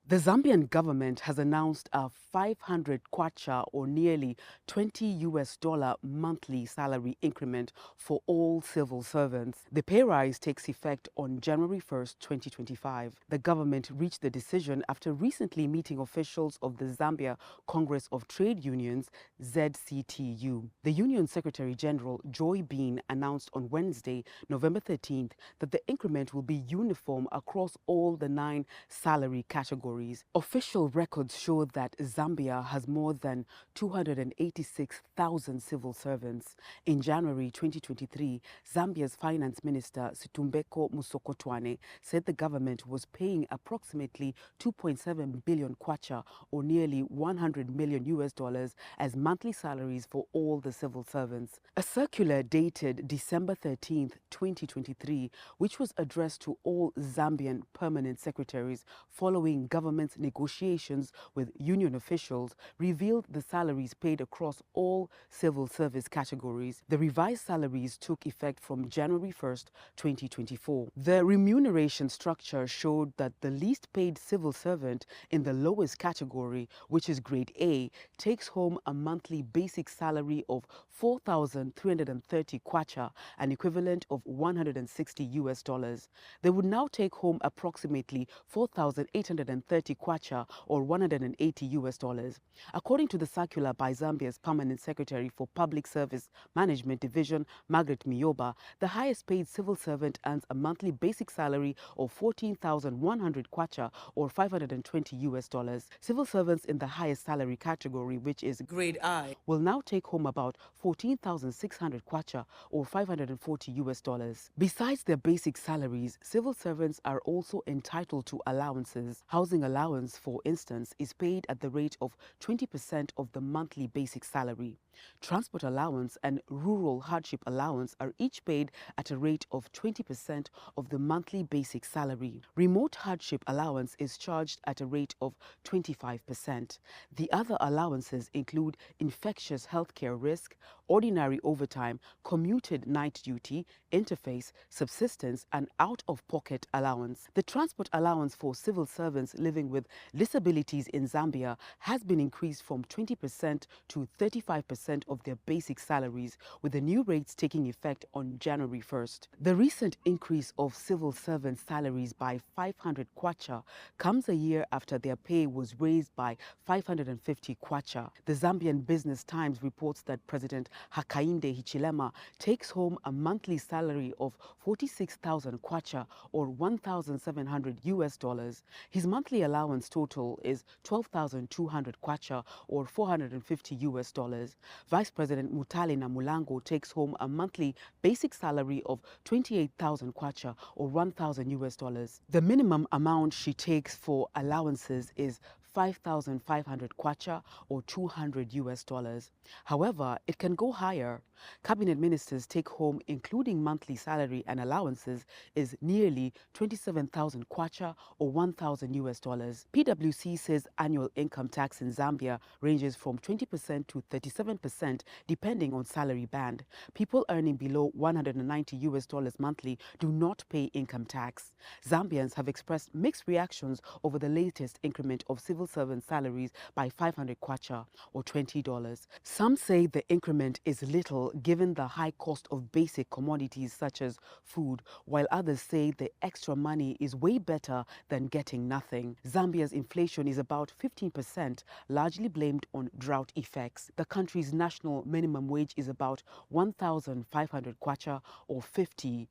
The Zambian government has announced a 500 kwacha or nearly $20 monthly salary increment for all civil servants. The pay rise takes effect on January 1st, 2025. The government reached the decision after recently meeting officials of the Zambia Congress of Trade Unions, ZCTU. The Union Secretary General Joy Bean announced on Wednesday, November 13th, that the increment will be uniform across all the 9 salary categories. Official records show that Zambia has more than 286,000 civil servants. In January 2023, Zambia's Finance Minister Situmbeko Musokotwane said the government was paying approximately 2.7 billion kwacha or nearly $100 million as monthly salaries for all the civil servants. A circular dated December 13th, 2023, which was addressed to all Zambian permanent secretaries following government's negotiations with union officials, revealed the salaries paid across all civil service categories. The revised salaries took effect from January 1st, 2024. The remuneration structure showed that the least paid civil servant in the lowest category, which is grade A, takes home a monthly basic salary of 4,330 kwacha, an equivalent of $160. They would now take home approximately 4,830 kwacha or $180. According to the circular by Zambia's Permanent Secretary for Public Service Management Division, Margaret Miyoba, the highest paid civil servant earns a monthly basic salary of 14,100 kwacha or $520. Civil servants in the highest salary category, which is grade I, will now take home about 14,600 kwacha or $540. Besides their basic salaries, civil servants are also entitled to allowances. Housing allowance, for instance, is paid at the rate of 20% of the monthly basic salary. Transport allowance and rural hardship allowance are each paid at a rate of 20% of the monthly basic salary. Remote hardship allowance is charged at a rate of 25%. The other allowances include infectious healthcare risk, ordinary overtime, commuted night duty, interface, subsistence, and out-of-pocket allowance. The transport allowance for civil servants living with disabilities in Zambia has been increased from 20% to 35% of their basic salaries, with the new rates taking effect on January 1st. The recent increase of civil servants' salaries by 500 kwacha comes a year after their pay was raised by 550 kwacha. The Zambian Business Times reports that President Hakainde Hichilema takes home a monthly salary of 46,000 kwacha or $1,700. His monthly allowance total is 12,200 kwacha or $450. Vice President Mutale Namulango takes home a monthly basic salary of 28,000 kwacha or $1,000. The minimum amount she takes for allowances is 5,500 kwacha or $200. However, it can go higher. Cabinet ministers take home, including monthly salary and allowances, is nearly 27,000 kwacha or $1,000. PwC says annual income tax in Zambia ranges from 20% to 37% depending on salary band. People earning below $190 monthly do not pay income tax. Zambians have expressed mixed reactions over the latest increment of civil servant salaries by 500 kwacha or $20. Some say the increment is little given the high cost of basic commodities such as food, while others say the extra money is way better than getting nothing. Zambia's inflation is about 15%, largely blamed on drought effects. The country's national minimum wage is about 1,500 kwacha or $50.